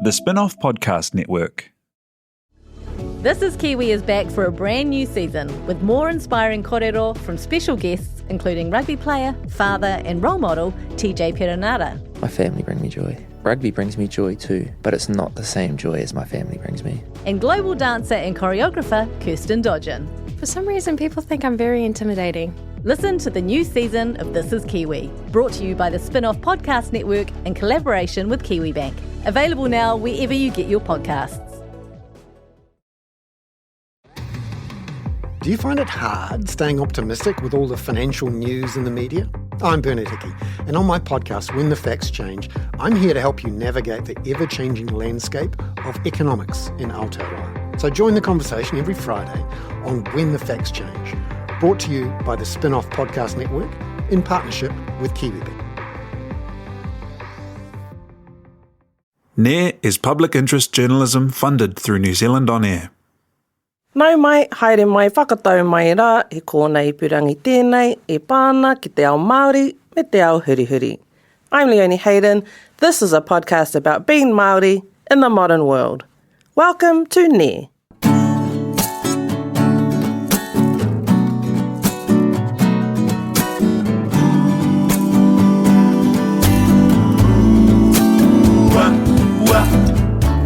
The Spin-off Podcast Network. This is Kiwi is back for a brand new season with more inspiring kōrero from special guests including rugby player, father and role model TJ Perenara. My family bring me joy. Rugby brings me joy too, but it's not the same joy as my family brings me. And global dancer and choreographer Kirsten Dodgen. For some reason, people think I'm very intimidating. Listen to the new season of This is Kiwi, brought to you by the Spin-off Podcast Network in collaboration with KiwiBank. Available now wherever you get your podcasts. Do you find it hard staying optimistic with all the financial news in the media? I'm Bernard Hickey, and on my podcast, When the Facts Change, I'm here to help you navigate the ever-changing landscape of economics in Aotearoa. So join the conversation every Friday on When the Facts Change, brought to you by the Spin-off Podcast Network in partnership with KiwiBank. NAIR is public interest journalism funded through New Zealand On Air. Nau mai, haere mai, whakatau mai rā, he kōnei purangi tēnei, e pāna ki te ao Māori, me te ao hurihuri. I'm Leonie Hayden. This is a podcast about being Māori in the modern world. Welcome to NAIR.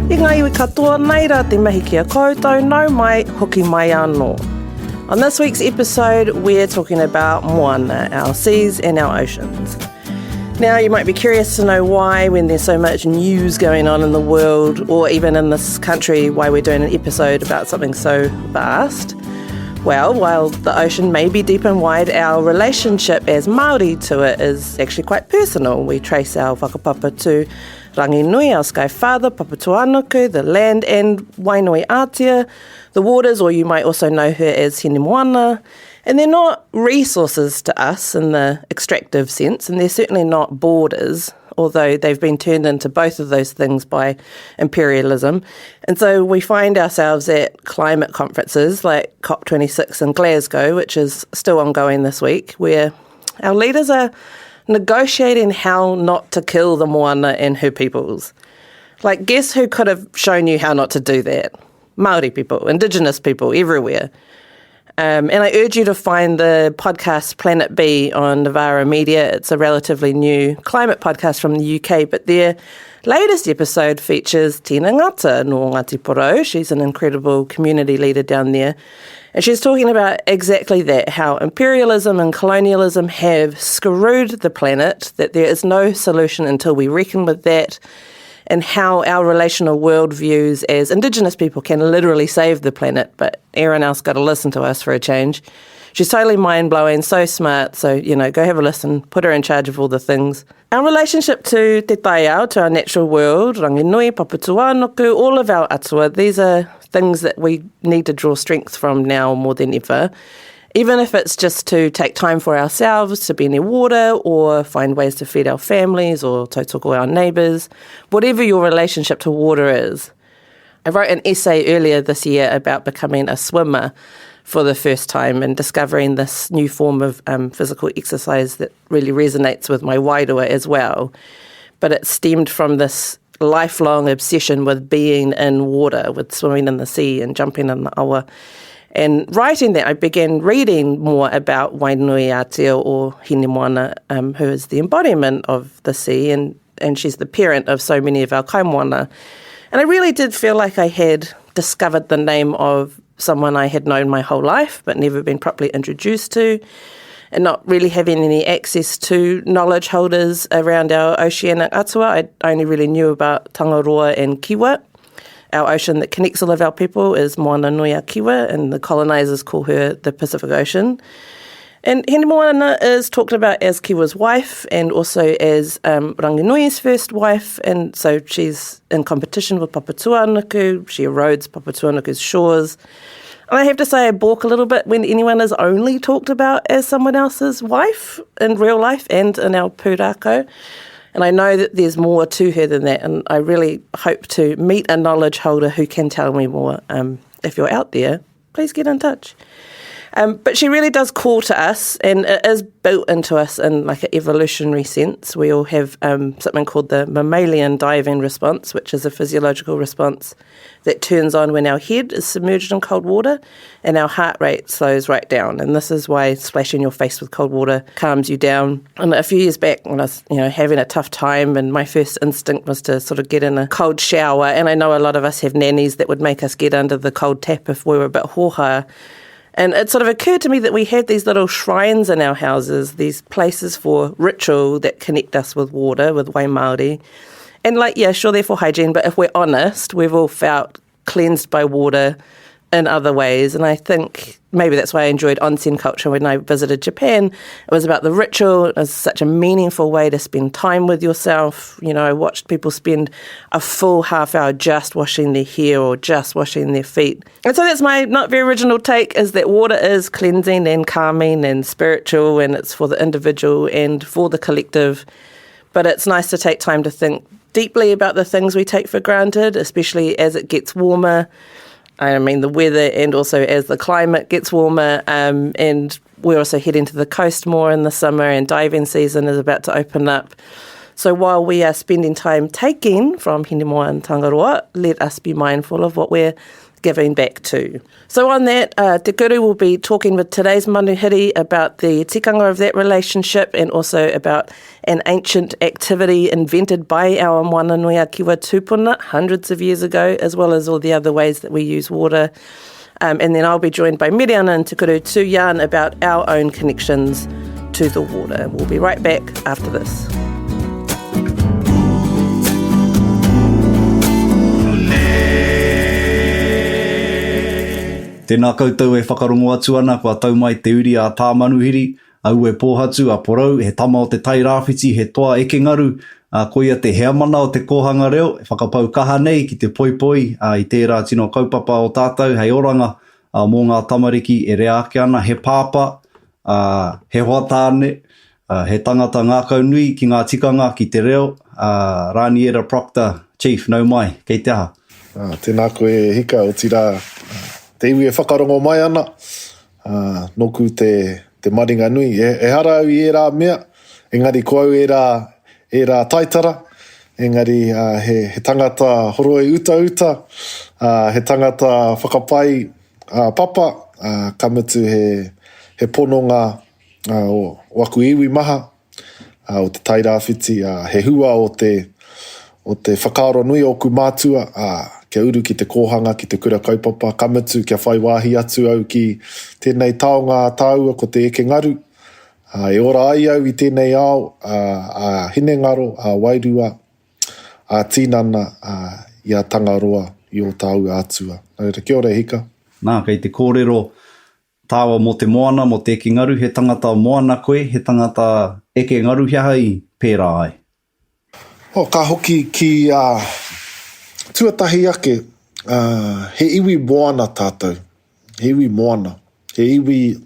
I ngā iwi katoa, nei rā te mahi kia koutou, nau mai, hoki mai anō. On this week's episode, we're talking about moana, our seas and our oceans. Now, you might be curious to know why, when there's so much news going on in the world, or even in this country, why we're doing an episode about something so vast. Well, while the ocean may be deep and wide, our relationship as Māori to it is actually quite personal. We trace our whakapapa to Ranginui, our sky father, Papatuanuku, the land, and Whānau-ā-Apanui, the waters, or you might also know her as moana. And they're not resources to us in the extractive sense, and they're certainly not borders, although they've been turned into both of those things by imperialism. And so we find ourselves at climate conferences like COP26 in Glasgow, which is still ongoing this week, where our leaders are negotiating how not to kill the moana and her peoples. Like, guess who could have shown you how not to do that? Māori people, Indigenous people, everywhere. And I urge you to find the podcast Planet B on Navara Media. It's a relatively new climate podcast from the UK, but their latest episode features Tangata no Ngāti Porou. She's an incredible community leader down there. And she's talking about exactly that, how imperialism and colonialism have screwed the planet, that there is no solution until we reckon with that, and how our relational worldviews as Indigenous people can literally save the planet, but everyone else got to listen to us for a change. She's totally mind-blowing, so smart, so, go have a listen, put her in charge of all the things. Our relationship to te taiao, to our natural world, Ranginui, Papatuanuku, all of our atua, these are things that we need to draw strength from now more than ever. Even if it's just to take time for ourselves to be near water or find ways to feed our families or tautoko our neighbours, whatever your relationship to water is. I wrote an essay earlier this year about becoming a swimmer for the first time and discovering this new form of physical exercise that really resonates with my wairua as well. But it stemmed from this lifelong obsession with being in water, with swimming in the sea and jumping in the awa. And writing that, I began reading more about Whānau-ā-Apanui or moana, who is the embodiment of the sea, and she's the parent of so many of our kaimoana. And I really did feel like I had discovered the name of someone I had known my whole life, but never been properly introduced to, and not really having any access to knowledge holders around our oceanic atua. I only really knew about Tangaroa and Kiwa. Our ocean that connects all of our people is moana nui a Kiwa, and the colonisers call her the Pacific Ocean. And moana is talked about as Kiwa's wife and also as Ranginui's first wife, and so she's in competition with Papatuanuku. She erodes Papatuanuku's shores. And I have to say I balk a little bit when anyone is only talked about as someone else's wife in real life and in our pūrākau. And I know that there's more to her than that, and I really hope to meet a knowledge holder who can tell me more. If you're out there, please get in touch. But she really does call to us, and it is built into us in like an evolutionary sense. We all have something called the mammalian diving response, which is a physiological response that turns on when our head is submerged in cold water and our heart rate slows right down. And this is why splashing your face with cold water calms you down. And a few years back when I was, having a tough time, and my first instinct was to sort of get in a cold shower. And I know a lot of us have nannies that would make us get under the cold tap if we were a bit hoha. And it sort of occurred to me that we had these little shrines in our houses, these places for ritual that connect us with water, with wai Māori. And sure, they're for hygiene, but if we're honest, we've all felt cleansed by water in other ways. And I think maybe that's why I enjoyed onsen culture when I visited Japan. It was about the ritual. It was such a meaningful way to spend time with yourself. I watched people spend a full half hour just washing their hair or just washing their feet. And so that's my not very original take, is that water is cleansing and calming and spiritual, and it's for the individual and for the collective. But it's nice to take time to think deeply about the things we take for granted, especially as it gets warmer. I mean, the weather, and also as the climate gets warmer. And we're also heading to the coast more in the summer, and diving season is about to open up. So while we are spending time taking from Hinemoa and Tangaroa, let us be mindful of what we're giving back to. So on that, Te Kuru will be talking with today's manuhiri about the tikanga of that relationship, and also about an ancient activity invented by our moana nui a kiwa tūpuna hundreds of years ago, as well as all the other ways that we use water. And then I'll be joined by Meriana and Te Kuru to yarn about our own connections to the water. We'll be right back after this. Tēnā koutou e whakarongo atu ana, kua tau mai te uri a tā manuhiri, au e pōhatu a Porou, he tama o te tai rāwhiti, he toa eke ngaru, koia te hea mana o te kōhanga reo, e whakapau kaha nei ki te poipoi, i tērā tino kaupapa o tātou, hei oranga, mō ngā tamariki e rea ake ana, he pāpa, he hoatāne, he tangata ngākau nui ki ngā tikanga ki te reo, Raniera Proctor, Chief, nau mai, kei te aha. Tēnā koe hika o tira. Te iwi e whakarongo mai ana, noku te maringa nui. E harau i e rā mea, engari koau e rā taitara, engari he tangata horo e uta, he tangata whakapai papa, kamutu he pononga o waku iwi maha, o te tairāwhiti, he hua o te whakaaro nui o ku mātua, kia uru ki te kōhanga, ki te kura kaupapa, kamutu, kia whai wāhi atu au ki tēnei taonga tāua ko te eke ngaru. E ora ai au i tēnei ao, hine ngaro, wairua, tīnana, i a Tangaroa, i o Tahu atua. Kia ora hika. Nā, kei te kōrero tāua mo te moana, mo te eke ngaru, he tangata moana koe, he tangata eke ngaru hiaha i pērā ai. Ka hoki ki tuatahi ake, he iwi moana tātou, he iwi moana, he iwi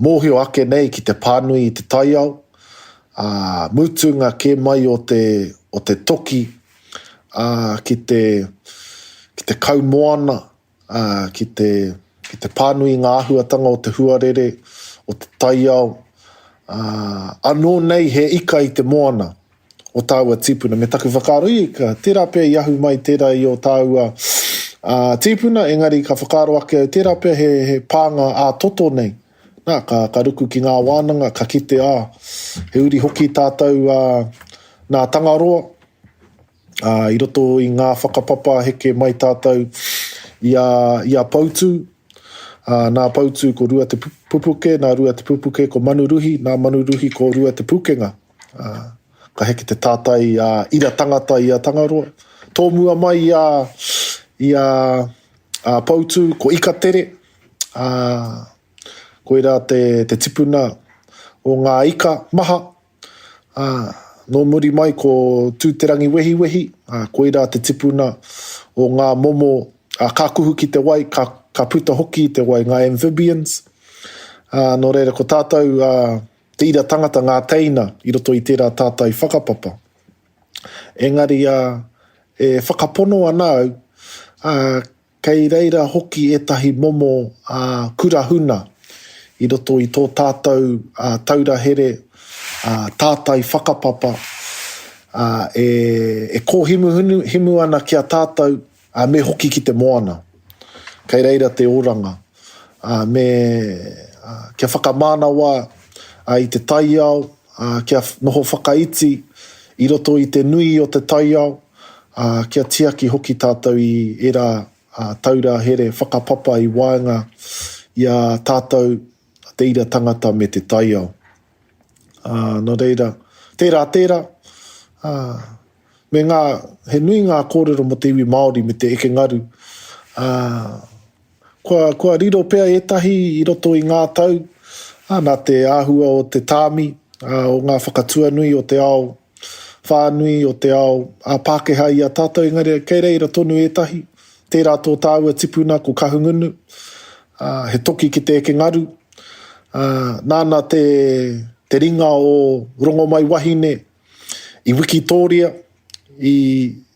mōhio ake nei ki te pānui i te taiao, mutunga ke mai o te toki, ki te kaumoana, ki te pānui ngā ahuatanga o te huarere, o te taiao, anō nei he ika i te moana o tāua tīpuna. Me taku whakaro i, ka tērā pia i ahu mai tērā i o tāua tīpuna, engari ka whakaro ake au tērā pia he pānga toto nei. Nā, ka ruku ki ngā wānanga, ka kite he uri hoki tātou nā Tangaroa, i roto i ngā whakapapa heke mai tātou i a pautu, nā pautu ko rua te pupuke, nā rua te pupuke ko manuruhi, nā manuruhi ko rua te pukenga. Ka heke te tātai ira tangata i a Tangaroa. Tōmua mai i a pautu ko ikatere, koe rā te tipuna o ngā ika maha, no muri mai ko tūterangi wehi, koe rā te tipuna o ngā momo, ka kuhu ki te wai, ka puta hoki te wai, ngā amphibians. No reira ko tātou te ira tangata ngā teina i roto i tērā tātai whakapapa. Engari e whakapono ana au, kei reira hoki etahi momo kurahuna i roto i tō tātou taurahere, tātai whakapapa, e kōhimu ana kia tātou me hoki ki te moana. Kei reira te oranga. Kia whakamānawa i te taiao, kia noho whakaiti i roto i te nui o te taiao, kia tiaki hoki tātou i era taura here whakapapa i waenga i a tātou te ira tangata me te taiao. No reira, tērā, he nui ngā kōrero mo te iwi Māori me te eke ngaru. Kua riro pea etahi i roto i ngā tau, nā te āhua o te tāmi, o ngā whakatua nui o te ao whānui, o te ao Pākehā i a tātou, engari kei reira tonu etahi, tērā tō tāua tipuna ko kahungunu, he toki ki te eke ngaru, nāna te ringa o rongo mai wahine i Wikitoria, i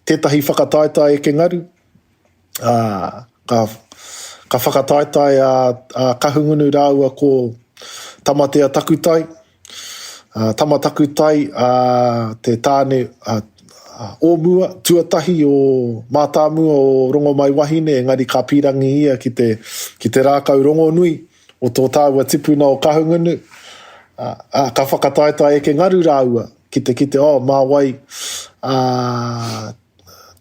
tētahi whakataetai eke ngaru, ka whakataetai a kahungunu rāua ko tamatea takutai, tamatakutai te tāne ōmua, tuatahi o mātāmua o rongo mai wahine, engari ka pirangi ia ki te rākau rongo nui o tō tāua tipuna o kahungunu, ka whakataetai eke ngaru rāua ki te mā wai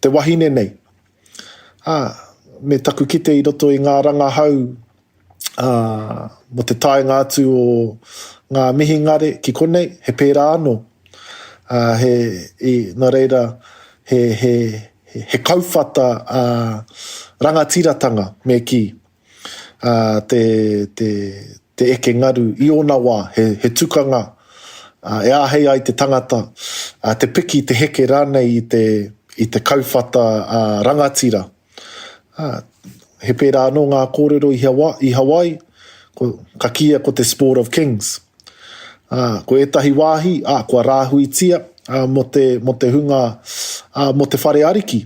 te wahine nei. Me taku kite i roto i ngā rangahau mo te taenga atu o ngā mihingare ki konei, he pērā anō. Nā reira, he kauwhata rangatiratanga me ki te eke ngaru i ona wā, he tukanga, e āhei ai te tangata, te piki, te heke rānei i te kauwhata rangatira. He pērā anō ngā kōrero i Hawaii, ka kia ko te Sport of Kings. Ko etahi wāhi, kua rāhuitia mo te hunga, mo te whare ariki.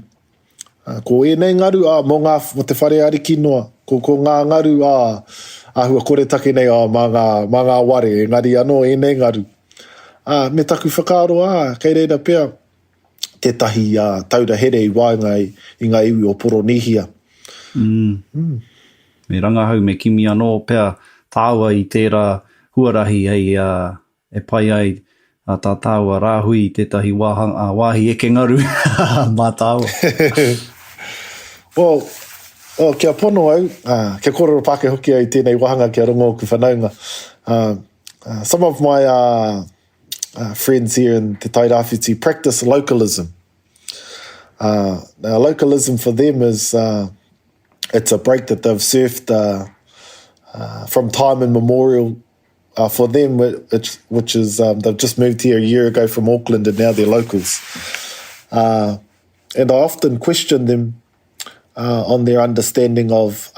Ko enei ngaru, mo te whare ariki noa. Ko ngā ngaru, ahua kore take nei, mā ngā ware, engari anō enei ngaru. Me taku whakaaro, kei reira pea, tētahi taura here i waenga i ngā iwi o Poronihia. Me rangahau me kimi anō pea tāua i tērā huarahi e pai ai tā tāua rāhui tētahi wāhi eke ngaru mā tāua. Kia pono au, kia kōrero Pāke hoki ai tēnei wahanga kia rongo ku whanaunga. Some of my friends here in Te Tairāwhiti practice localism. Now, localism for them is it's a break that they've surfed from time immemorial for them, which is they've just moved here a year ago from Auckland and now they're locals. And I often question them on their understanding of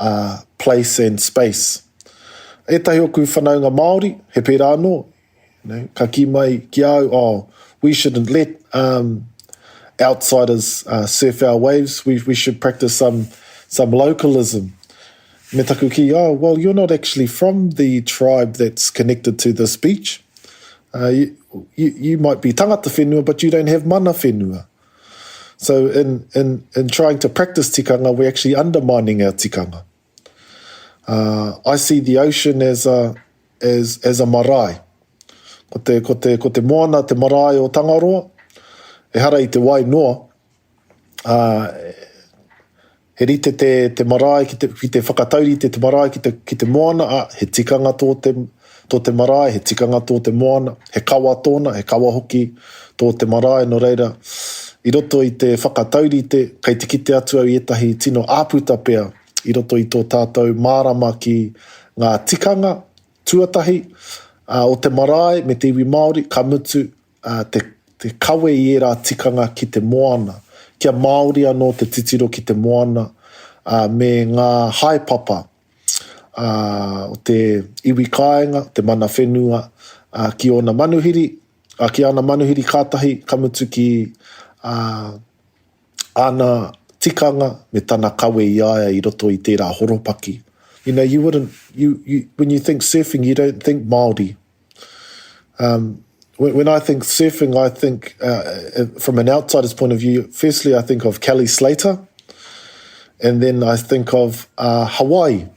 place and space. E tahi oku whanaunga Māori, he pērā anō, ka ki mai ki au, we shouldn't let outsiders surf our waves, we should practice some localism. Me taku ki, well, you're not actually from the tribe that's connected to this beach. You might be tangata whenua, but you don't have mana whenua. So in trying to practice tikanga, we're actually undermining our tikanga. I see the ocean as a marae. Ko te moana, te marae o Tangaroa, e hara i te wai noa, he rite te marae ki te whakatauri te marae ki te moana, he tikanga tō te marae, he tikanga tō te moana, he kawa tōna, he kawa hoki tō te marae, no reira, i roto i te whakatauri kei te kite atu au i etahi tino āputa pea, i roto i tō tātou Marama ki ngā tikanga, tuatahi, o te marae me te iwi Māori, ka mutu te kawe i era tikanga ki te moana, kia Māori anō te titiro ki te moana, me ngā haipapa, o te iwi kāinga, te mana whenua, ki ona manuhiri, ki ana manuhiri kātahi, ka mutu ki ana tikanga, me tana kawe i aia I roto I tērā horopaki. You know, you wouldn't, when you think surfing, you don't think Māori. When I think surfing, I think, from an outsider's point of view, firstly, I think of Kelly Slater, and then I think of Hawaii.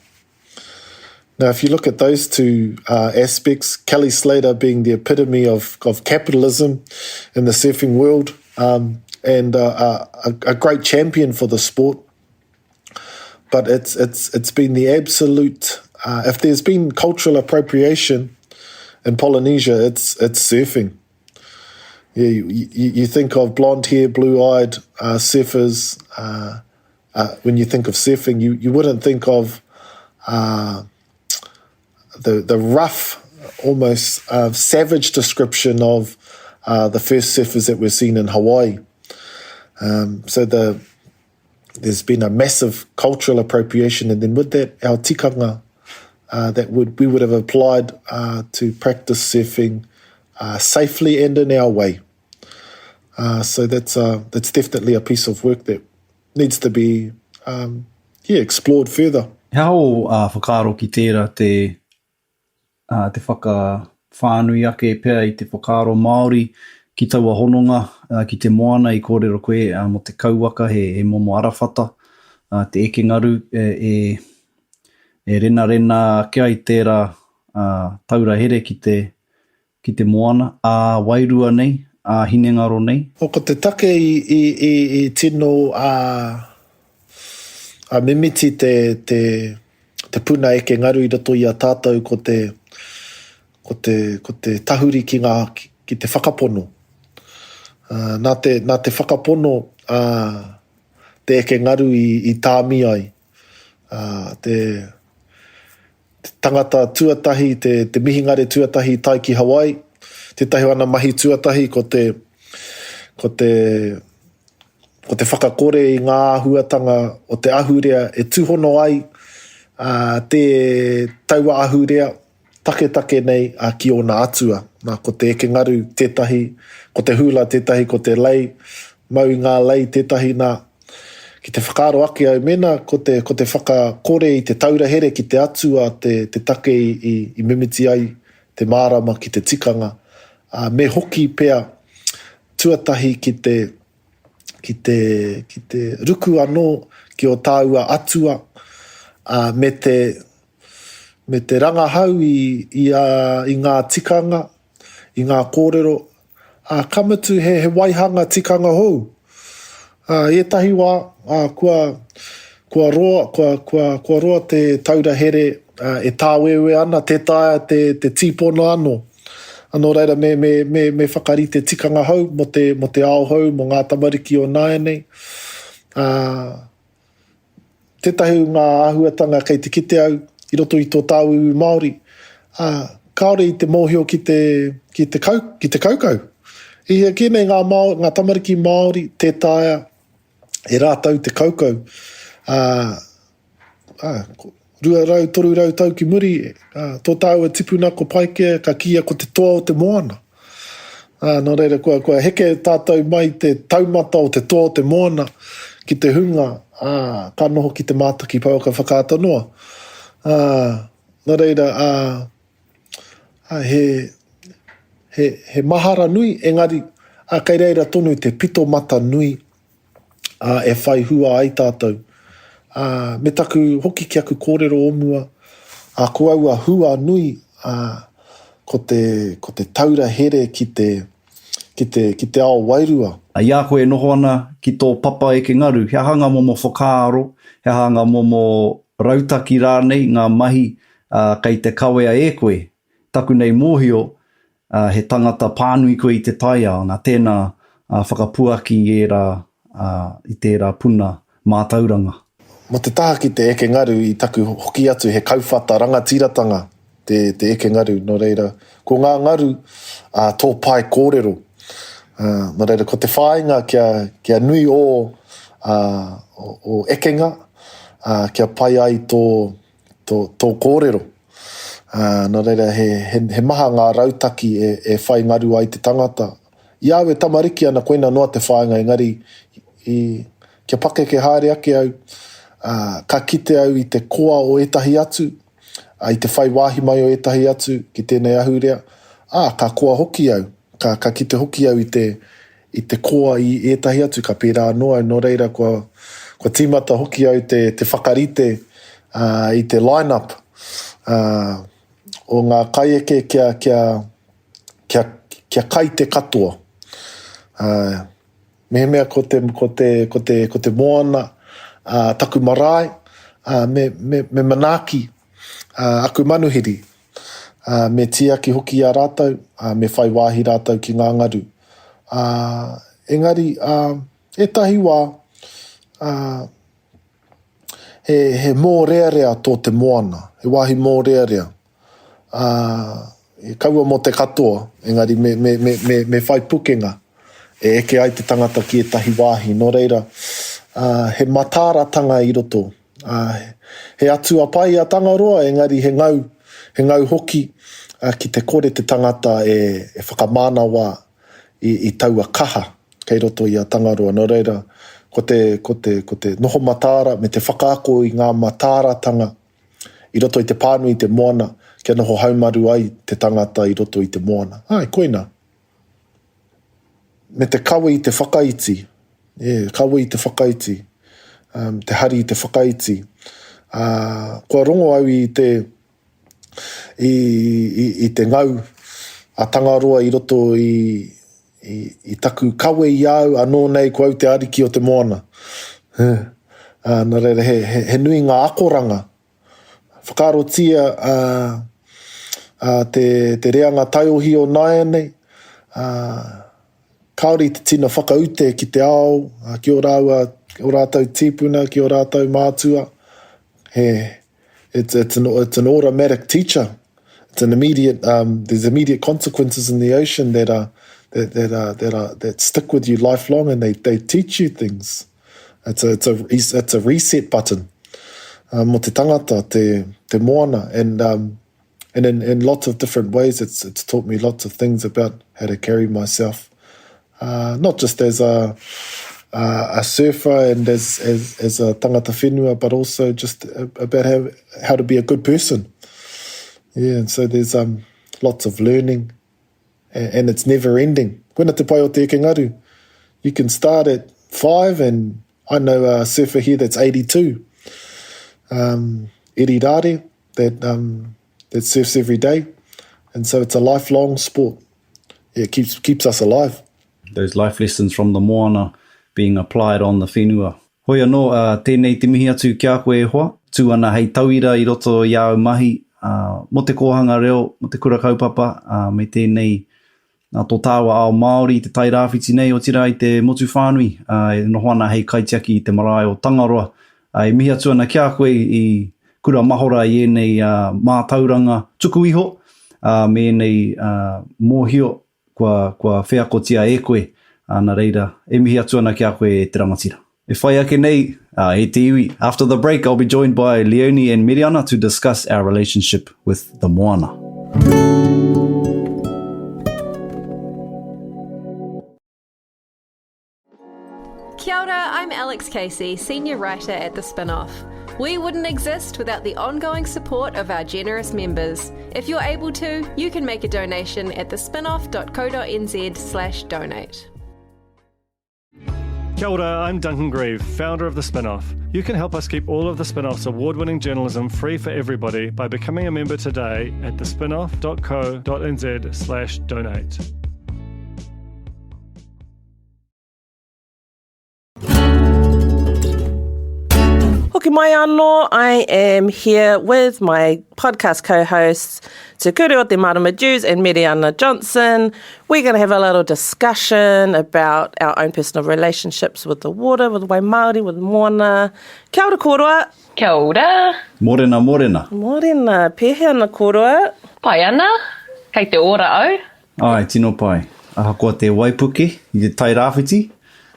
Now, if you look at those two aspects, Kelly Slater being the epitome of capitalism in the surfing world, and a great champion for the sport, but it's been the absolute. If there's been cultural appropriation in Polynesia, it's surfing. Yeah, you think of blonde hair, blue-eyed surfers. When you think of surfing, you wouldn't think of the rough, almost savage description of the first surfers that were seen in Hawaii. So there's been a massive cultural appropriation, and then with that, our tikanga that we would have applied to practice surfing safely and in our way. So that's definitely a piece of work that needs to be explored further. How whakaaro ki tērā te whakawhānui ake pia I te whakaaro Māori ki taua hononga, ki te moana I kōrero koe mo te kauaka he momo arawhata, te eke ngaru e rena kia I tērā taura here ki te moana, a wairua nei, a hinengaro nei. O ko te take I tino a mimiti te puna eke ngaru I roto I a tātou ko te tahuri ki te whakapono. Nā te whakapono te eke ngaru I tāmi ai. Te tangata tuatahi, te mihingare tuatahi tai ki Hawaii, te tahi wana mahi tuatahi ko te whakakore I ngā ahuatanga o te ahurea e tūhono ai te taua ahurea take nei ki ona atua. Nā ko te eke ngaru tētahi, ko te hula tētahi, ko te lei, mau I ngā lei tētahi nā. Ki te whakaaro ake au mena, ko te whakakore I te taura here ki te atua, te take I mimiti ai, te Marama ki te tikanga. Me hoki pea tuatahi ki te ruku anō ki o tāua atua, me te rangahau I ngā tikanga, I ngā kōrero, kamatu he waihanga tikanga hou. Etahi wā, kua roa te taura here e tāwewe ana, te taia te tīpona anō. Anō reira me whakari te tikanga hou, mo te ao hou, mo ngā tamariki o nāianei. Tētahi ngā ahuatanga kei te kite au, I roto I tō tāuiwi Māori. Kaore I te mōhio ki te kaukau. I kēnei ngā tamariki Māori, te taia, e rātau te kaukau. Rua rau, toru rau tau ki muri, tō tāua tipuna ko paikea, ka kia ko te toa o te moana. Nō reira, kua heke tātou mai te taumata o te toa o te moana ki te hunga, ka noho ki te mātaki pauka whakātanoa. Nō reira, he mahara nui, engari, kei reira tonu te pito mata nui, e whai hua ai tātou. Me taku hoki ki aku kōrero o mua, ko aua hua nui, ko te taura here ki te ao wairua. Ia koe noho ana ki tō papa eke ngaru, he hanga momo whakaaro, he hanga momo rautaki rānei, ngā mahi kei te kawea e koe. Taku nei mōhio, he tangata pānui koe I te taia, ngā tēnā whakapuaki I tērā puna mātauranga. Mo te taha ki te eke ngaru I taku hoki atu he kauwhata rangatiratanga te eke ngaru. Nō reira, ko ngā ngaru tō pai kōrero. Nō reira, ko te whāinga kia nui o ekenga, kia pai ai tō kōrero. Nō reira, he maha ngā rautaki e whai ngaru ai te tangata. I awe tamariki ana koina noa te whāinga engari kia pake ke haere ake au, ka kite au i te koa o etahi atu, i te whai wāhi mai o etahi atu, ki tēnei ahurea, ka koa hoki au, ka kite hoki au i te koa i etahi atu, ka pērā noa, no reira kua tīmata hoki au te whakarite i te line-up o ngā kaieke kia kai te katoa. Mehemea ko te moana taku marae, me manaki aku manuhiri, me tiaki hoki a rātou, me whai wāhi rātou ki ngā ngaru. Engari, etahi wā, he mō rea tō te moana, he wāhi mō rea. E kaua mō te katoa, engari me whai pukenga, e eke ai te tangata ki etahi wāhi, no reira, he matāratanga i roto, he atua pai a tangaroa, engari he ngau hoki ki te kore te tangata e whakamānawa i taua kaha kei roto i a tangaroa. No reira, ko te noho matāra me te whakaako i ngā matāratanga i roto i te pānui te moana, kia noho haumaru ai te tangata i roto i te moana. Koina. Me te kawe i te whakaiti, kawe i te whakaiti, te hari i te whakaiti. Kua rongo au i te ngau a tangaroa i roto i taku kawe i au, anō nei kua au te ariki o te moana. Nā reira, he nui ngā akoranga. Whakarotia te reanga taiohi o nāia nei, kaori te tina whakaute ki te ao, ki o rātou tīpuna, ki o rātou mātua. It's an automatic teacher. It's an immediate. There's immediate consequences in the ocean that stick with you lifelong, and they teach you things. It's a reset button. Mo te tangata, te moana, and in lots of different ways, it's taught me lots of things about how to carry myself, not just as a surfer and as a tangata whenua, but also just about how to be a good person. Yeah, and so there's lots of learning, and it's never ending. Koina te pai o te eke ngaru. You can start at 5, and I know a surfer here that's 82. Eri rare, that surfs every day, and so it's a lifelong sport. Yeah, it keeps us alive. Those life lessons from the moana being applied on the whenua. Hoi anō, tēnei te mihi atu kia koe e hoa, tū ana hei tauira i roto i au mahi, mo te kohanga reo, mo te kura kaupapa, me tēnei tō tāua ao Māori, te tai rāwhiti nei o tira i te motu whānui, e noho ana hei kaitiaki i te marae o Tangaroa. E mihi atu ana kia koe i kura mahora i enei mātauranga tuku iho, me enei mōhio kua wheakotia e koe, nā reira, e mihi atu ana kia koe e te rangatira. E whai ake nei, e te iwi. After the break, I'll be joined by Leonie and Meriana to discuss our relationship with the moana. Kia ora, I'm Alex Casey, Senior Writer at The Spinoff. We wouldn't exist without the ongoing support of our generous members. If you're able to, you can make a donation at thespinoff.co.nz/donate. Kia ora, I'm Duncan Grieve, founder of The Spinoff. You can help us keep all of The Spinoff's award-winning journalism free for everybody by becoming a member today at thespinoff.co.nz/donate. Hoki mai anō, I am here with my podcast co-hosts, Te Kuru o te Marama Jews and Meriana Johnsen. We're going to have a little discussion about our own personal relationships with the water, with Wai Māori, with moana. Kia ora kōrua. Kia ora. Morena, morena. Morena, pēhe ana kōrua. Pai ana, kei te ora au. Ai, tino pai. Aha kua te waipuke, i te tai rāwhiti.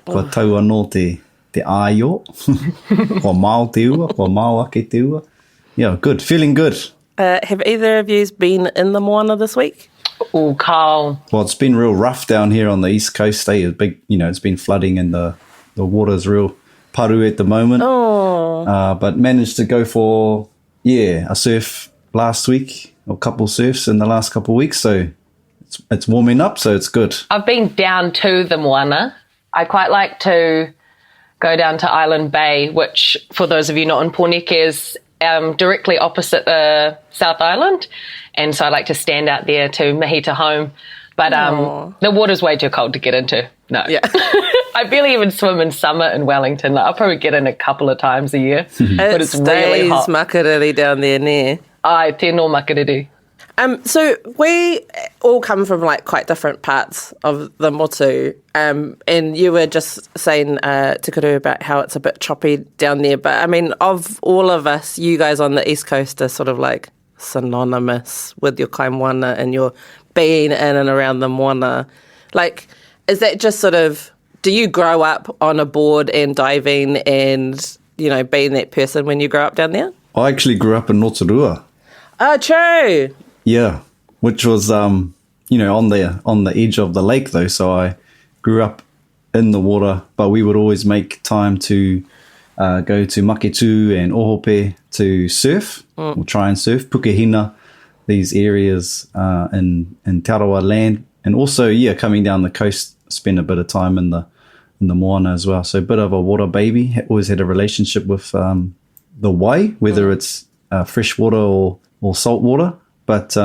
Kua tau anō te aio. Kua māo te ua, kua māo ake te ua. Yeah, good. Feeling good. Have either of you been in the moana this week? Oh, Carl. Well, it's been real rough down here on the east coast. It's big, it's been flooding and the water's real paru at the moment. Oh. But managed to go for, a surf last week, or a couple surfs in the last couple of weeks. So it's warming up, so it's good. I've been down to the moana. I quite like to go down to Island Bay, which, for those of you not in Porneke, is directly opposite the South Island. And so I like to stand out there to mahita home. But the water's way too cold to get into. No. Yeah. I barely even swim in summer in Wellington. I'll probably get in a couple of times a year. But it's really hot. Makariri down there near. Ai, tēnō makariri. So we all come from like quite different parts of the motu, and you were just saying to Kuru about how it's a bit choppy down there, but I mean, of all of us, you guys on the East Coast are sort of like synonymous with your kaimoana and your being in and around the moana. Like, is that just sort of, do you grow up on a board and diving and, you know, being that person when you grow up down there? I actually grew up in Rotorua. Oh, true. Yeah, which was, on the edge of the lake though. So I grew up in the water, but we would always make time to go to Maketu and Ohope to surf, or try and surf, Pukehina, these areas in Tarawa land. And also, coming down the coast, spend a bit of time in the moana as well. So a bit of a water baby. Always had a relationship with the wai, whether it's fresh water or salt water. But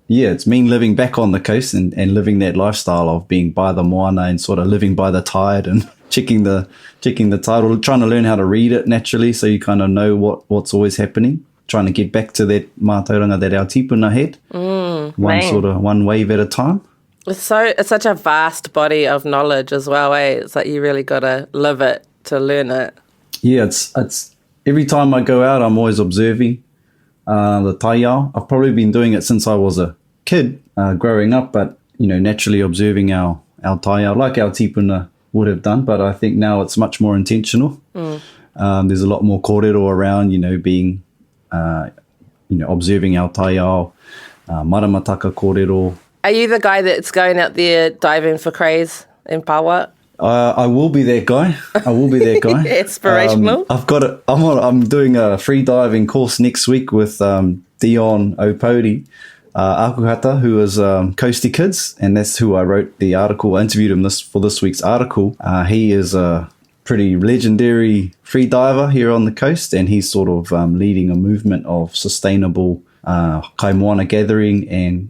it's mean living back on the coast and living that lifestyle of being by the moana and sort of living by the tide and checking the tide, or trying to learn how to read it naturally, so you kind of know what's always happening. Trying to get back to that mātauranga that our tipuna had, one wave at a time. It's such a vast body of knowledge as well, eh? It's like you really got to live it to learn it. Yeah, it's every time I go out, I'm always observing the taiao. I've probably been doing it since I was a kid growing up, but, naturally observing our taiao, like our tipuna would have done, but I think now it's much more intentional. There's a lot more kōrero around, being, observing our taiao, maramataka kōrero. Are you the guy that's going out there diving for crays in Pawa? I will be that guy. Inspirational. I'm doing a free diving course next week with Dion Opodi, Akuhata, who is Coastie Kids, and that's who I wrote the article. I interviewed him for this week's article. He is a pretty legendary free diver here on the coast, and he's sort of leading a movement of sustainable kaimoana gathering and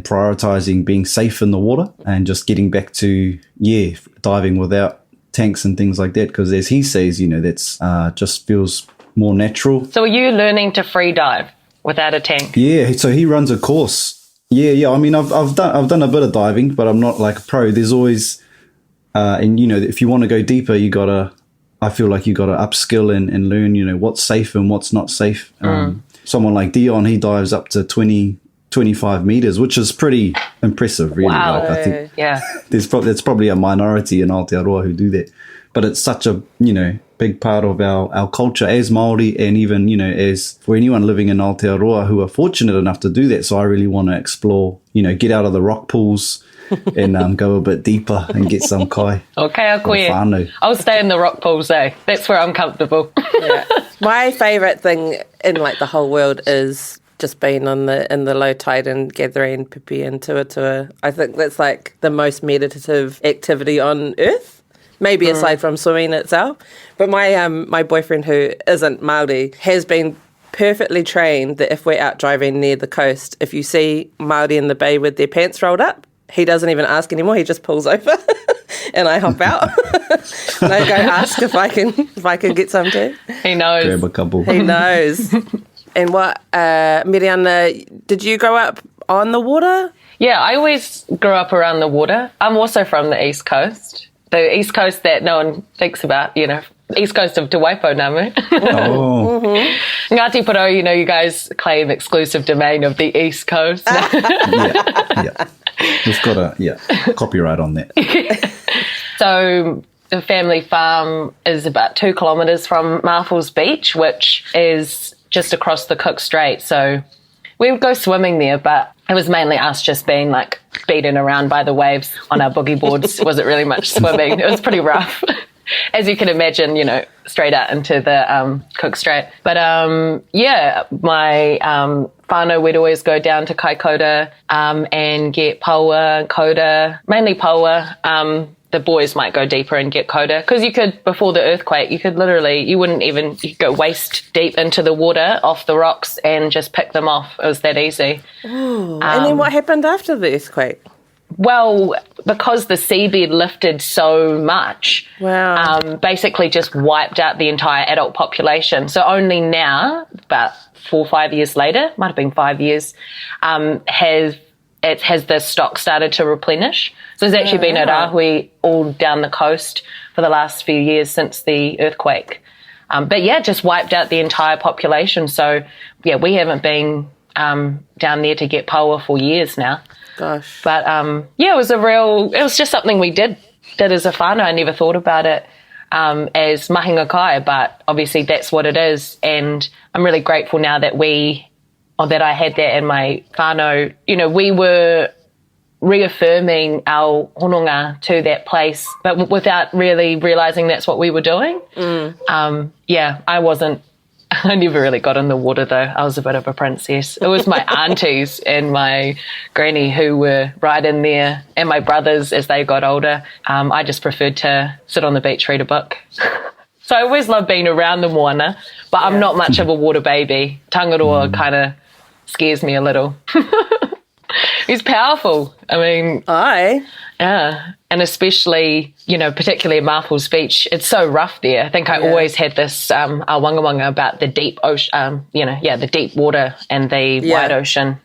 prioritizing being safe in the water and just getting back to diving without tanks and things like that, because as he says, that's just feels more natural. So are you learning to free dive without a tank? Yeah, so he runs a course. Yeah. I mean, I've done a bit of diving, but I'm not like a pro. There's always and if you want to go deeper, I feel like you gotta upskill and learn what's safe and what's not safe. Someone like Dion, he dives up to 25 meters, which is pretty impressive, really. Wow. Like, I think there's probably a minority in Aotearoa who do that, but it's such a big part of our culture as Māori, and even as for anyone living in Aotearoa who are fortunate enough to do that. So I really want to explore, get out of the rock pools and go a bit deeper and get some kai. Okay, I'll stay in the rock pools, eh? That's where I'm comfortable. Yeah. My favourite thing in like the whole world is just being in the low tide and gathering pipi and tuatua. I think that's like the most meditative activity on earth, maybe aside from swimming itself. But my boyfriend, who isn't Māori, has been perfectly trained that if we're out driving near the coast, if you see Māori in the bay with their pants rolled up, he doesn't even ask anymore. He just pulls over and I hop out and I go ask if I can get some too. He knows. Grab a couple. He knows. And what, Meriana, did you grow up on the water? Yeah, I always grew up around the water. I'm also from the East Coast. The East Coast that no one thinks about, East Coast of Te Waipounamu. Ngāti Porou, you guys claim exclusive domain of the East Coast. Yeah. We've got a copyright on that. So the family farm is about 2 kilometres from Marfell's Beach, which is just across the Cook Strait. So we would go swimming there, but it was mainly us just being like beaten around by the waves on our boogie boards. Wasn't really much swimming. It was pretty rough. as you can imagine, straight out into the Cook Strait. But my whānau would always go down to Kaikoura and get paua, koura, mainly paua. The boys might go deeper and get koura, because you could, before the earthquake, you could you could go waist deep into the water off the rocks and just pick them off. It was that easy. Ooh, and then what happened after the earthquake? Well, because the seabed lifted so much, basically just wiped out the entire adult population. So only now, about 4 or 5 years later, might have been 5 years, has the stock started to replenish. So there's actually been a rahui all down the coast for the last few years since the earthquake. But just wiped out the entire population. So, we haven't been down there to get paua for years now. Gosh. But, it was just something we did as a whānau. I never thought about it as mahinga kai, but obviously that's what it is. And I'm really grateful now that I had that in my whānau. We were reaffirming our hononga to that place, but without really realising that's what we were doing. I never really got in the water though. I was a bit of a princess. It was my aunties and my granny who were right in there, and my brothers as they got older. I just preferred to sit on the beach, read a book. So I always loved being around the moana, but I'm not much of a water baby. Tangaroa kind of scares me a little. He's powerful. I mean... Aye. Yeah. And especially, particularly in Marvel's Beach, it's so rough there. I think I always had this wanga about the deep ocean, the deep water and the wide ocean.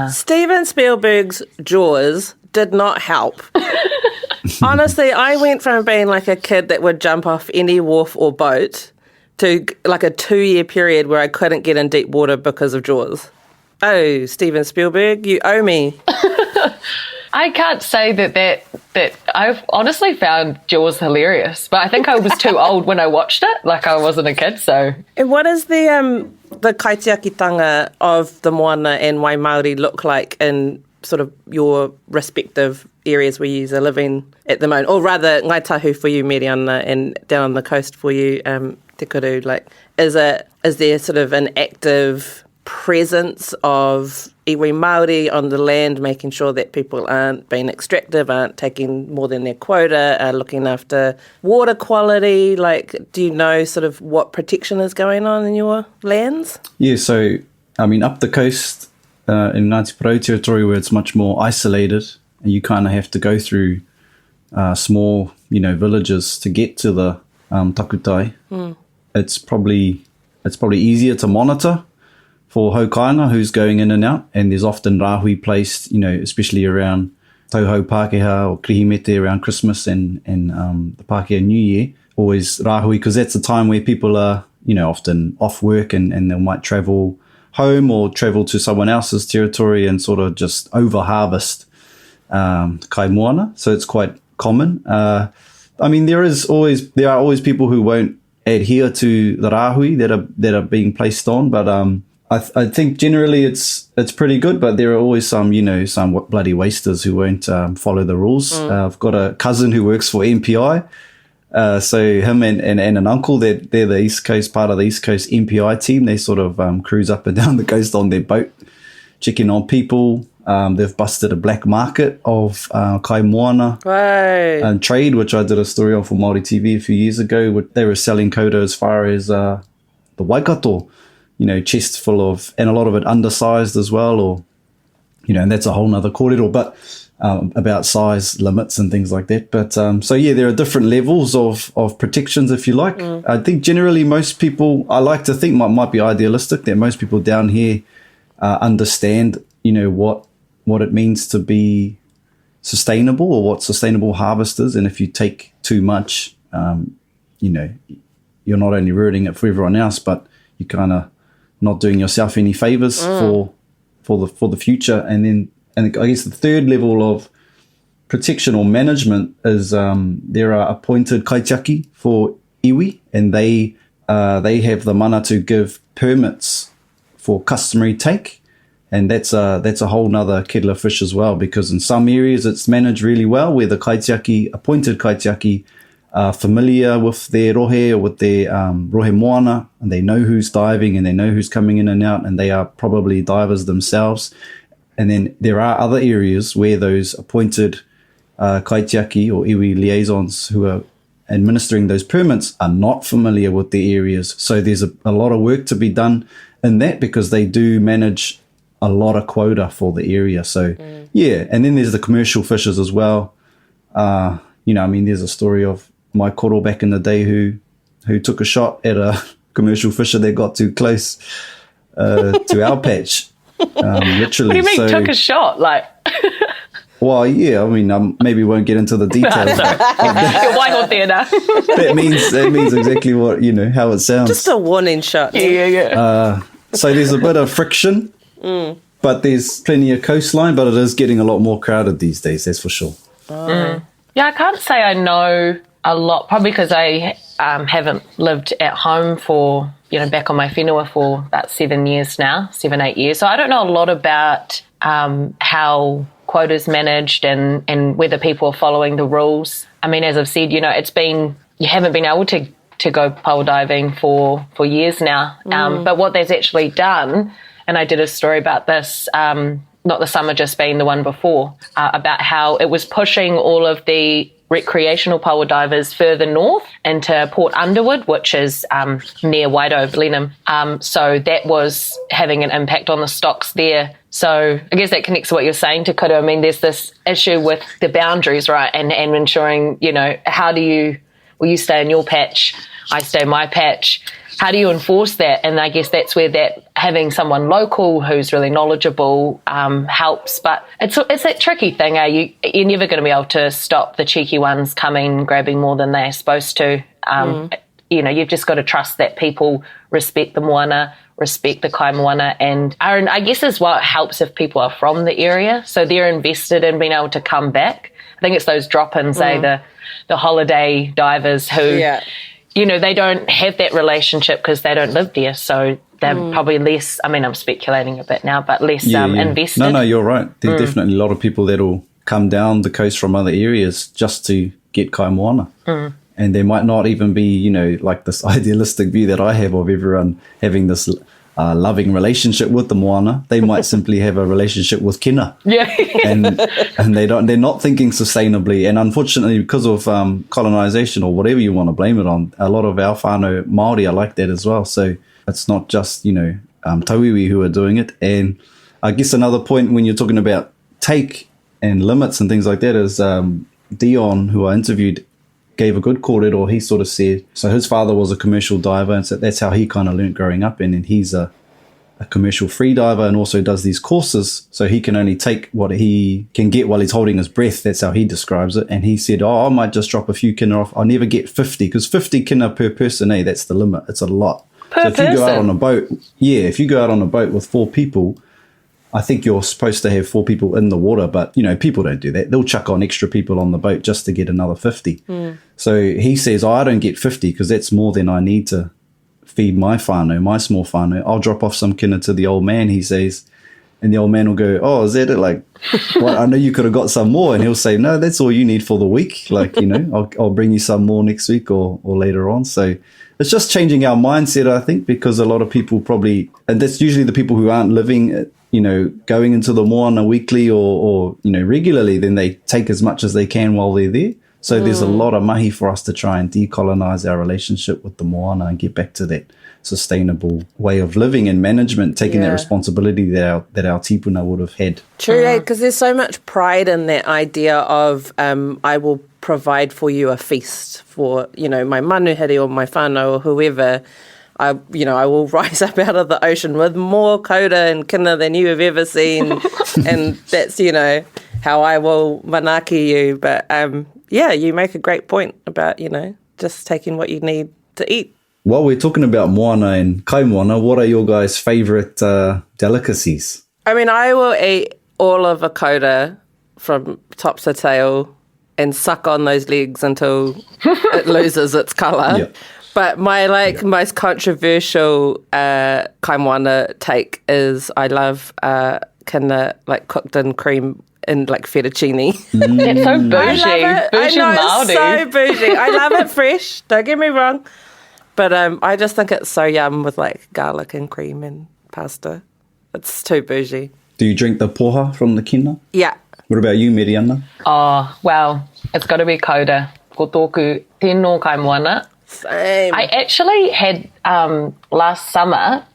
Steven Spielberg's Jaws did not help. Honestly, I went from being like a kid that would jump off any wharf or boat to like a 2-year period where I couldn't get in deep water because of Jaws. Oh, Steven Spielberg, you owe me. I can't say that I've honestly found Jaws hilarious, but I think I was too old when I watched it. Like I wasn't a kid, so. And what does the kaitiaki-tanga of the moana and Waimaori look like in sort of your respective areas where you are living at the moment? Or rather, Ngai Tahu for you, Meriana, and down on the coast for you, Te Kuru. Like, is there sort of an active presence of iwi Māori on the land, making sure that people aren't being extractive, aren't taking more than their quota, are looking after water quality? Like, do you know sort of what protection is going on in your lands? Yeah, so, up the coast in Ngāti Porou territory where it's much more isolated and you kind of have to go through small, villages to get to the takutai, it's probably easier to monitor for haukaina who's going in and out, and there's often rahui placed, especially around Tauhou Pākehā or Krihimete around Christmas and the Pākehā New Year, always rahui, because that's the time where people are, often off work and they might travel home or travel to someone else's territory and sort of just over-harvest kaimoana, so it's quite common. There are always people who won't adhere to the rahui that are being placed on, but I think generally it's pretty good, but there are always some bloody wasters who won't follow the rules. I've got a cousin who works for MPI, so him and an uncle, they're the East Coast, part of the East Coast MPI team. They sort of cruise up and down the coast on their boat, checking on people. They've busted a black market of kaimoana and trade, which I did a story on for Māori TV a few years ago. They were selling koura as far as the Waikato, chests full of, and a lot of it undersized as well, or, and that's a whole nother kōrero, but about size limits and things like that. But there are different levels of protections, if you like. I think generally most people, I like to think, might be idealistic, that most people down here understand, what it means to be sustainable or what sustainable harvest is. And if you take too much, you're not only ruining it for everyone else, but you kind of not doing yourself any favors for the future. And I guess the third level of protection or management is there are appointed kaitiaki for iwi, and they have the mana to give permits for customary take, and that's a whole nother kettle of fish as well, because in some areas it's managed really well where the appointed kaitiaki familiar with their rohe or with their rohe moana, and they know who's diving and they know who's coming in and out, and they are probably divers themselves. And then there are other areas where those appointed kaitiaki or iwi liaisons who are administering those permits are not familiar with the areas. So there's a lot of work to be done in that, because they do manage a lot of quota for the area. So yeah, and then there's the commercial fishers as well. There's a story of my koro back in the day who took a shot at a commercial fisher that got too close to our patch, literally. What do you mean, took a shot? Like... Well, yeah, maybe won't get into the details. That means exactly what, how it sounds. Just a warning shot. Yeah. So there's a bit of friction, but there's plenty of coastline, but it is getting a lot more crowded these days, that's for sure. Yeah, I can't say I know a lot, probably because I haven't lived at home for, back on my whenua for about 7, 8 years. So I don't know a lot about how quotas managed and whether people are following the rules. I mean, as I've said, you haven't been able to go pole diving for years now. But what there's actually done, and I did a story about this, not the summer, just being the one before, about how it was pushing all of the recreational pole divers further north into Port Underwood, which is near Waido, Blenheim. So that was having an impact on the stocks there. So I guess that connects to what you're saying, Kuru. I mean, there's this issue with the boundaries, right, and ensuring, how do you stay in your patch, I stay in my patch. How do you enforce that? And I guess that's where that having someone local who's really knowledgeable helps. But it's that tricky thing. You're never going to be able to stop the cheeky ones coming, grabbing more than they're supposed to. You've just got to trust that people respect the moana, respect the kaimoana, and I guess as well, it helps if people are from the area, so they're invested in being able to come back. I think it's those drop-ins, the holiday divers who... Yeah. They don't have that relationship because they don't live there, so they're probably less, I'm speculating a bit now, but less invested. No, you're right. There's definitely a lot of people that'll come down the coast from other areas just to get kaimoana. And there might not even be, like this idealistic view that I have of everyone having this loving relationship with the moana. They might simply have a relationship with kina. Yeah. and they're not thinking sustainably. And unfortunately, because of colonization or whatever you want to blame it on, a lot of our whānau Māori are like that as well. So it's not just, tauiwi who are doing it. And I guess another point when you're talking about take and limits and things like that is Dion, who I interviewed, gave a good kōrero. He sort of said, so his father was a commercial diver, and so that's how he kind of learnt growing up, and then he's a commercial free diver and also does these courses, so he can only take what he can get while he's holding his breath. That's how he describes it. And he said, I might just drop a few kina off. I'll never get 50, because 50 kina per person, that's the limit. It's a lot. Per so if person? You go out on a boat, if you go out on a boat with 4 people, I think you're supposed to have 4 people in the water, but, people don't do that. They'll chuck on extra people on the boat just to get another 50. So he says, I don't get 50 because that's more than I need to feed my whānau, my small whānau. I'll drop off some kina to the old man, he says, and the old man will go, oh, is that it? Like, well, I know you could have got some more. And he'll say, no, that's all you need for the week. Like, I'll bring you some more next week or later on. So it's just changing our mindset, I think, because a lot of people probably, and that's usually the people who aren't living, going into the moana weekly or regularly, then they take as much as they can while they're there. So there's a lot of mahi for us to try and decolonize our relationship with the moana and get back to that sustainable way of living and management, taking that responsibility that our tipuna would have had. True, because there's so much pride in that idea of I will provide for you a feast for, my manuhiri or my whānau or whoever. I will rise up out of the ocean with more koura and kina than you have ever seen. And that's, how I will manaki you. But, you make a great point about, just taking what you need to eat. While we're talking about moana and kaimoana, what are your guys' favourite delicacies? I will eat all of a koura from top to tail and suck on those legs until it loses its colour. Yep. But my most controversial kaimoana take is I love kina cooked in cream and like fettuccine. It's so bougie. I love it. Bougie I know, Māori. it's so bougie. I love it fresh. Don't get me wrong. But I just think it's so yum with like garlic and cream and pasta. It's too bougie. Do you drink the poha from the kina? Yeah. What about you, Meriana? Oh, well, it's got to be kauda. Ko tōku tēnō kaimoana. Same. I actually had, last summer,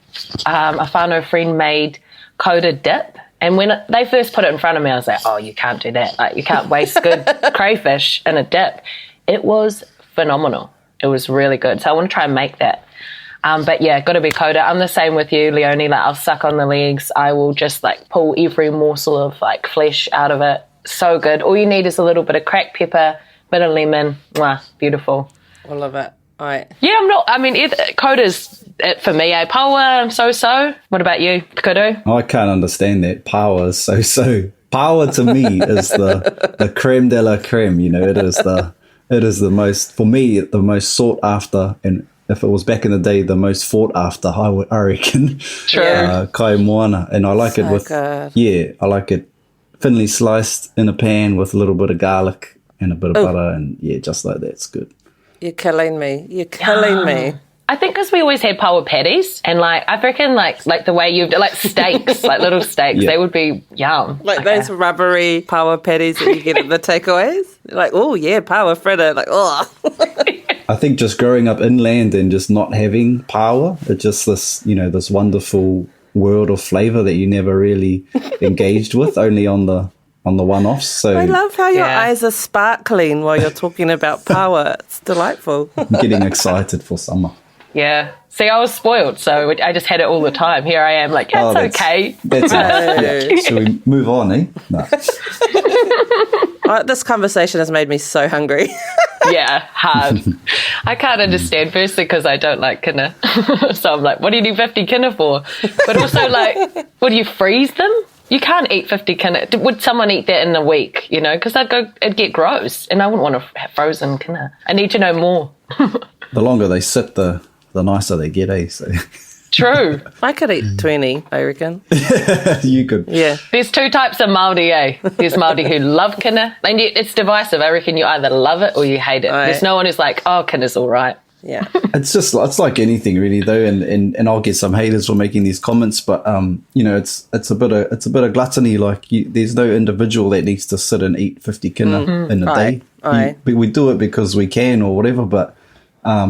a whānau friend made kauda dip. And when they first put it in front of me, I was like, oh, you can't do that. Like, you can't waste good crayfish in a dip. It was phenomenal. It was really good. So I want to try and make that. But yeah, got to be kauda. I'm the same with you, Leonie. Like, I'll suck on the legs. I will just like pull every morsel of like flesh out of it. So good. All you need is a little bit of cracked pepper, bit of lemon. Mwah, beautiful. I love it. Yeah, kauda's it for me. Paua, so. What about you, Kuru? I can't understand that. Power is so. Power to me is the creme de la creme. You know, it is the most, for me, the most sought after, and if it was back in the day, the most fought after, I reckon. True. Kaimoana. And I like So it with, good. yeah, I like it thinly sliced in a pan with a little bit of garlic and a bit of butter, and yeah, just like that. It's good. You're killing me. You're killing me. I think because we always had paua patties, and like I reckon like the way you've like steaks, like little steaks, Yeah. they would be yum. Like those rubbery power patties that you get at the takeaways. Like, oh yeah, power fritter. Like, oh. I think just growing up inland and just not having power, it's just this, this wonderful world of flavour that you never really engaged with, only on the one-offs. So I love how your Yeah. eyes are sparkling while you're talking about power. It's delightful. I'm getting excited for summer. Yeah. See, I was spoiled, so I just had it all the time. Here I am, like, yeah, it's okay. That's it. Yeah. Shall we move on, eh? No. This conversation has made me so hungry. Yeah, hard. I can't understand, firstly, because I don't like kina. So I'm like, what do you need 50 kina for? But also, like, would you freeze them? You can't eat 50 kina. Would someone eat that in a week, Because it'd get gross, and I wouldn't want to have frozen kina. I need to know more. The longer they sit, the nicer they get, eh? So True. I could eat 20, I reckon. you could. Yeah. There's two types of Māori, eh? There's Māori who love kina, and yet it's divisive. I reckon you either love it or you hate it. Right. There's no one who's like, oh, kina's all right. Yeah. It's like anything really though, and I'll get some haters for making these comments, but it's a bit of gluttony. Like there's no individual that needs to sit and eat 50 kina in a day. We do it because we can or whatever, but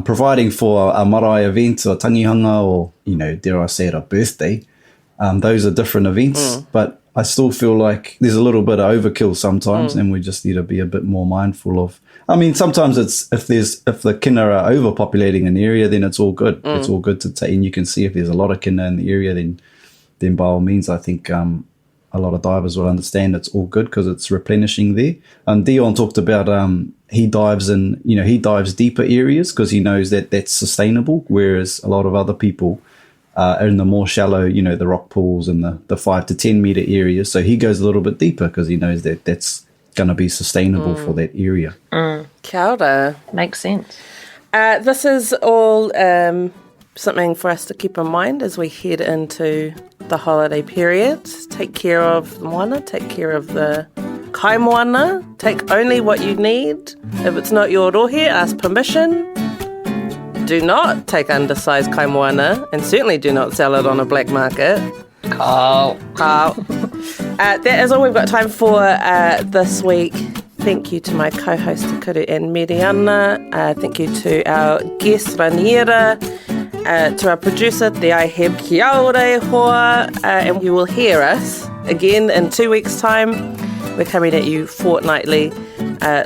providing for a marae event or tangihanga or dare I say it, a birthday, those are different events. But I still feel like there's a little bit of overkill sometimes, and we just need to be a bit more mindful of. I mean, sometimes it's if the kina are overpopulating an area, then it's all good. It's all good to take, and you can see if there's a lot of kina in the area, then by all means, I think a lot of divers will understand it's all good because it's replenishing there. Dion talked about he dives in, he dives deeper areas because he knows that that's sustainable, whereas a lot of other people are in the more shallow, the rock pools and the 5 to 10 meter areas. So he goes a little bit deeper because he knows that that's going to be sustainable for that area. Kia ora. Makes sense. This is all something for us to keep in mind as we head into the holiday period. Take care of the moana, take care of the kaimoana. Take only what you need. If it's not your rohe, ask permission. Do not take undersized kaimoana, and certainly do not sell it on a black market. Oh. That is all we've got time for this week. Thank you to my co-host Kuru and Meriana. Thank you to our guest Raniera, to our producer Te Aihe Kia ora hoa, and you will hear us again in 2 weeks' time. We're coming at you fortnightly.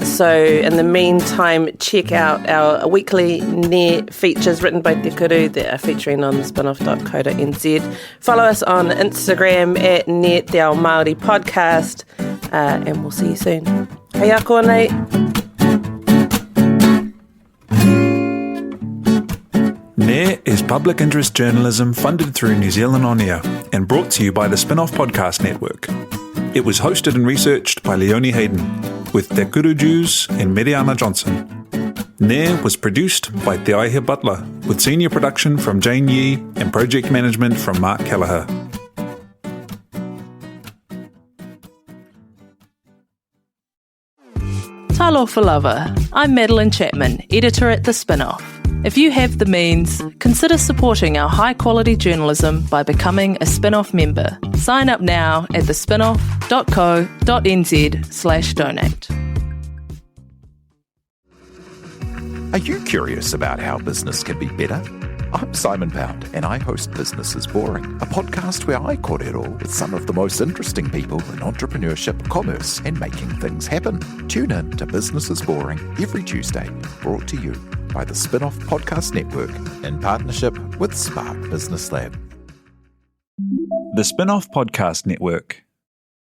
So in the meantime, check out our weekly Ne features written by Te Kuru that are featuring on thespinoff.co.nz. Follow us on Instagram at Ne Te Ao Māori Podcast, and we'll see you soon. Hei a kōnei. NAIR is public interest journalism funded through New Zealand On Air and brought to you by the Spinoff Podcast Network. It was hosted and researched by Leonie Hayden, with Te Kuru Jews and Meriana Johnsen. NAIR was produced by Te Aihe Butler, with senior production from Jane Yee and project management from Mark Kelleher. Talo for Lover. I'm Madeline Chapman, editor at The Spinoff. If you have the means, consider supporting our high-quality journalism by becoming a Spinoff member. Sign up now at thespinoff.co.nz/donate. Are you curious about how business can be better? I'm Simon Pound, and I host Business is Boring, a podcast where I kōrero with some of the most interesting people in entrepreneurship, commerce, and making things happen. Tune in to Business is Boring every Tuesday, brought to you by the Spinoff Podcast Network in partnership with Spark Business Lab. The Spinoff Podcast Network.